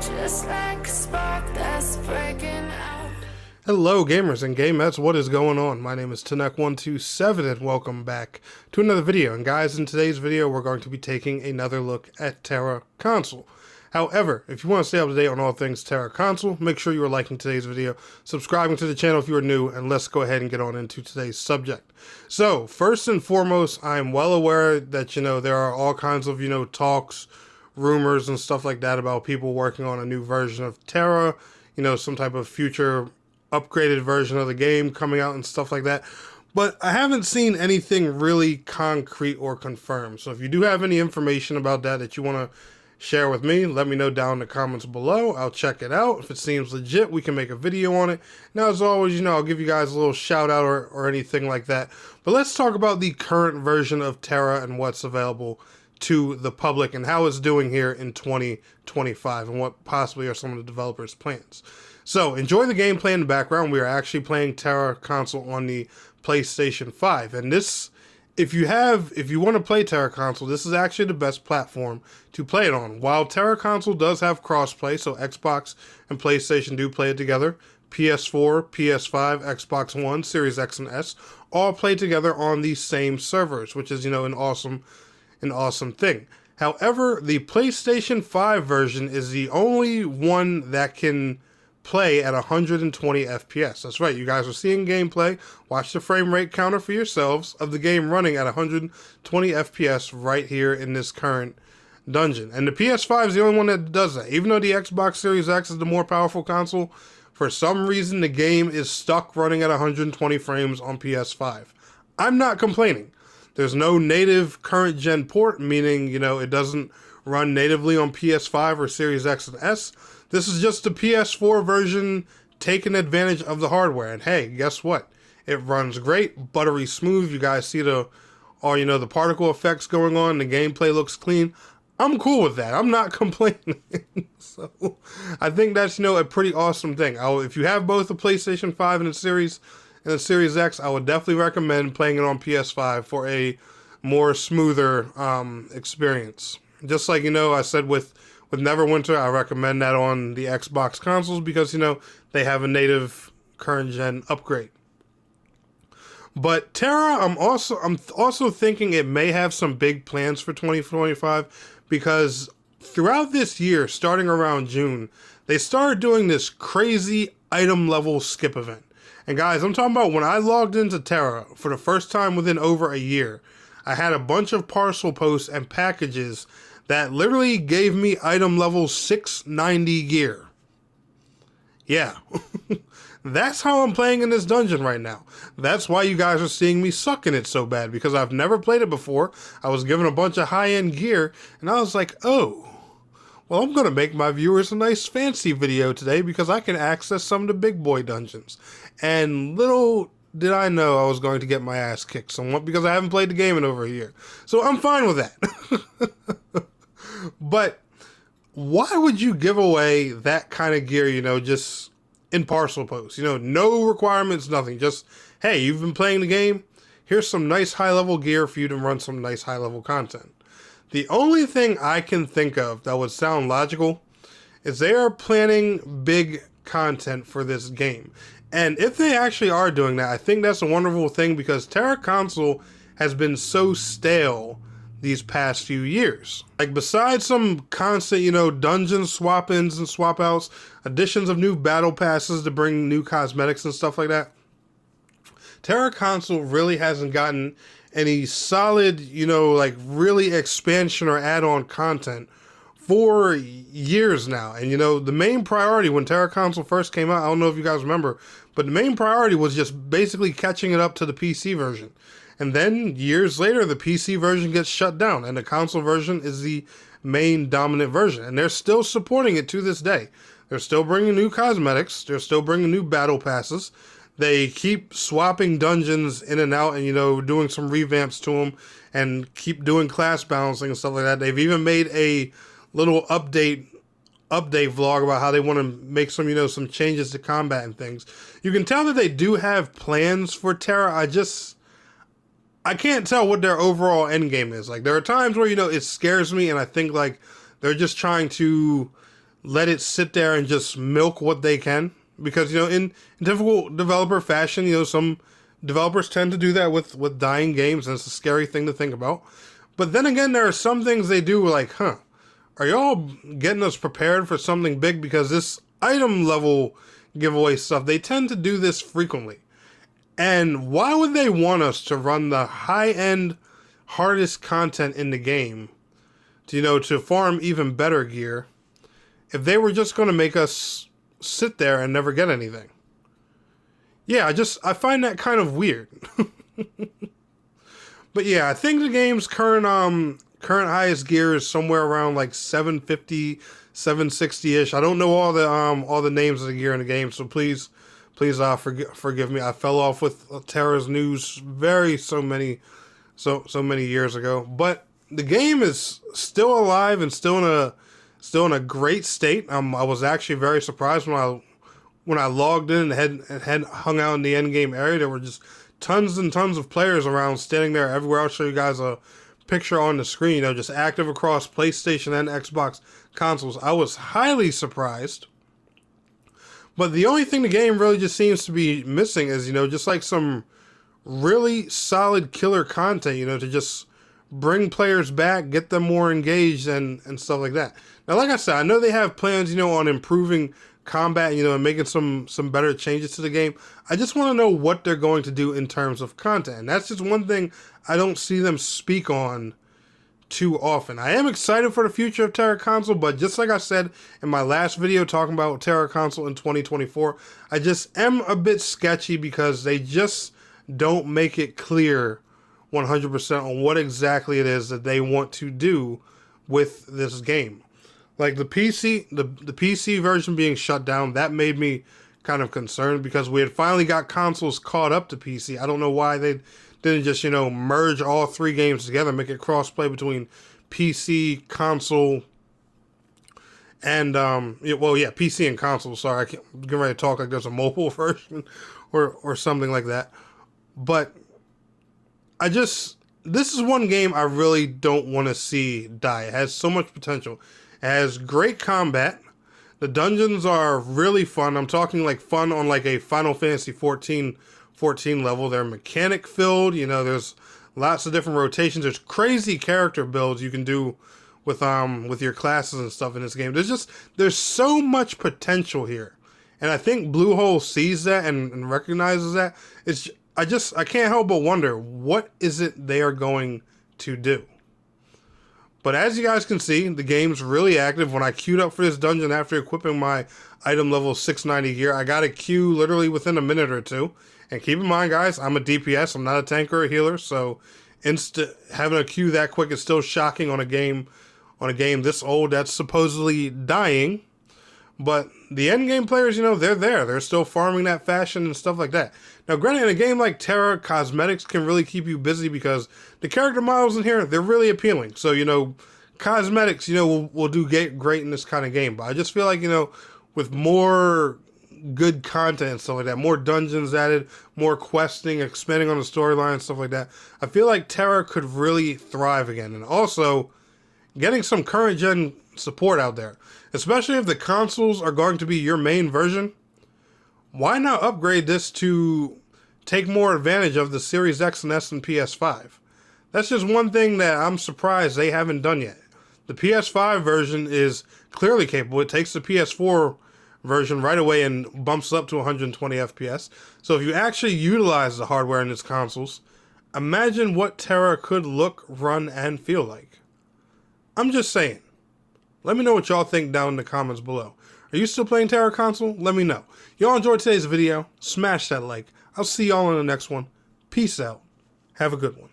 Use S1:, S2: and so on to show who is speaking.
S1: just like a spark that's breaking out.
S2: Hello gamers and gamettes, what is going on? My name is Tanek127 and welcome back to another video. And guys, in today's video we're going to be taking another look at TERA Console. However, if you want to stay up to date on all things TERA Console, make sure you are liking today's video, subscribing to the channel if you are new, and let's go ahead and get on into today's subject. So, first and foremost, I'm well aware that, there are all kinds of, talks, rumors, and stuff like that about people working on a new version of TERA, some type of future upgraded version of the game coming out and stuff like that. But I haven't seen anything really concrete or confirmed. So if you do have any information about that you want to share with me, let me know down in the comments below. I'll check it out. If it seems legit, we can make a video on it. Now, as always, I'll give you guys a little shout out or anything like that. But let's talk about the current version of TERA and what's available to the public and how it's doing here in 2025 and what possibly are some of the developers' plans. So, enjoy the gameplay in the background. We are actually playing TERA Console on the PlayStation 5. And this, if you want to play TERA Console, this is actually the best platform to play it on. While TERA Console does have crossplay, so Xbox and PlayStation do play it together, PS4, PS5, Xbox One, Series X and S, all play together on the same servers, which is, an awesome thing. However, the PlayStation 5 version is the only one that can play at 120 FPS. That's right, you guys are seeing gameplay. Watch the frame rate counter for yourselves of the game running at 120 FPS right here in this current dungeon. And the PS5 is the only one that does that. Even though the Xbox Series X is the more powerful console, for some reason the game is stuck running at 120 frames on PS5. I'm not complaining. There's no native current gen port, meaning, it doesn't run natively on PS5 or Series X and S. This is just the PS4 version taking advantage of the hardware. And hey, guess what? It runs great, buttery smooth. You guys see the particle effects going on. The gameplay looks clean. I'm cool with that. I'm not complaining. So I think that's, a pretty awesome thing. If you have both the PlayStation 5 and the Series X, I would definitely recommend playing it on PS5 for a more smoother experience. Just like, I said with Neverwinter, I recommend that on the Xbox consoles because, they have a native current gen upgrade. But TERA, I'm also thinking it may have some big plans for 2025 because throughout this year, starting around June, they started doing this crazy item level skip event. And guys, I'm talking about when I logged into TERA for the first time within over a year, I had a bunch of parcel posts and packages that literally gave me item level 690 gear. Yeah. That's how I'm playing in this dungeon right now. That's why you guys are seeing me sucking it so bad, because I've never played it before. I was given a bunch of high-end gear, and I was like, oh, well, I'm going to make my viewers a nice fancy video today because I can access some of the big boy dungeons. And little did I know I was going to get my ass kicked somewhat because I haven't played the game in over a year. So I'm fine with that. But why would you give away that kind of gear, just in parcel posts? No requirements, nothing. Just, hey, you've been playing the game. Here's some nice high-level gear for you to run some nice high-level content. The only thing I can think of that would sound logical is they are planning big content for this game. And if they actually are doing that, I think that's a wonderful thing because TERA Console has been so stale these past few years. Like, besides some constant, dungeon swap-ins and swap-outs, additions of new battle passes to bring new cosmetics and stuff like that, TERA Console really hasn't gotten any solid, really expansion or add-on content for years now. And, the main priority when TERA Console first came out, I don't know if you guys remember, but the main priority was just basically catching it up to the PC version. And then years later, the PC version gets shut down and the console version is the main dominant version. And they're still supporting it to this day. They're still bringing new cosmetics. They're still bringing new battle passes. They keep swapping dungeons in and out and, doing some revamps to them and keep doing class balancing and stuff like that. They've even made a little update vlog about how they want to make some, some changes to combat and things. You can tell that they do have plans for TERA. I can't tell what their overall end game is. Like, there are times where, it scares me and I think, like, they're just trying to let it sit there and just milk what they can. Because, in typical developer fashion, some developers tend to do that with dying games, and it's a scary thing to think about. But then again, there are some things they do like, are y'all getting us prepared for something big? Because this item level giveaway stuff, they tend to do this frequently. And why would they want us to run the high-end, hardest content in the game to farm even better gear if they were just going to make us sit there and never get anything? Yeah, I find that kind of weird. But yeah, I think the game's current highest gear is somewhere around like 750, 760-ish. I don't know all the names of the gear in the game, so please forgive me. I fell off with TERA's news so many years ago. But the game is still alive and still in a great state. I was actually very surprised when I logged in and had hung out in the end game area. There were just tons and tons of players around, standing there everywhere. I'll show you guys a picture on the screen. Just active across PlayStation and Xbox consoles. I was highly surprised. But the only thing the game really just seems to be missing is, just like some really solid killer content, to just bring players back, get them more engaged and stuff like that. Now, like I said, I know they have plans, on improving combat, and making some better changes to the game. I just want to know what they're going to do in terms of content. And that's just one thing I don't see them speak on too often. I am excited for the future of TERA Console, but just like I said in my last video talking about TERA Console in 2024, I just am a bit sketchy because they just don't make it clear 100% on what exactly it is that they want to do with this game. Like the PC version being shut down, that made me kind of concerned because we had finally got consoles caught up to PC. I don't know why they didn't just, merge all three games together, make it crossplay between PC, console, and, PC and console. Sorry, I'm getting ready to talk like there's a mobile version or something like that. But this is one game I really don't want to see die. It has so much potential. It has great combat. The dungeons are really fun. I'm talking like fun on like a Final Fantasy 14 level. They're mechanic filled. There's lots of different rotations. There's crazy character builds you can do with your classes and stuff in this game. There's so much potential here. And I think Bluehole sees that and recognizes that. I can't help but wonder, what is it they are going to do? But as you guys can see, the game's really active. When I queued up for this dungeon after equipping my item level 690 gear, I got a queue literally within a minute or two. And keep in mind, guys, I'm a DPS. I'm not a tank or a healer, so having a queue that quick is still shocking on a game this old that's supposedly dying. But the end game players, they're there. They're still farming that fashion and stuff like that. Now, granted, in a game like TERA, cosmetics can really keep you busy because the character models in here, they're really appealing. So, cosmetics, will do great in this kind of game. But I just feel like, with more good content and stuff like that, more dungeons added, more questing, expanding on the storyline and stuff like that, I feel like TERA could really thrive again. And also, getting some current gen support out there, especially if the consoles are going to be your main version. Why not upgrade this to take more advantage of the Series X and S and PS5? That's just one thing that I'm surprised they haven't done yet. The PS5 version is clearly capable. It takes the PS4 version right away and bumps up to 120 FPS. So if you actually utilize the hardware in its consoles, imagine what TERA could look, run, and feel like. I'm just saying. Let me know what y'all think down in the comments below. Are you still playing TERA Console? Let me know. Y'all enjoyed today's video? Smash that like. I'll see y'all in the next one. Peace out. Have a good one.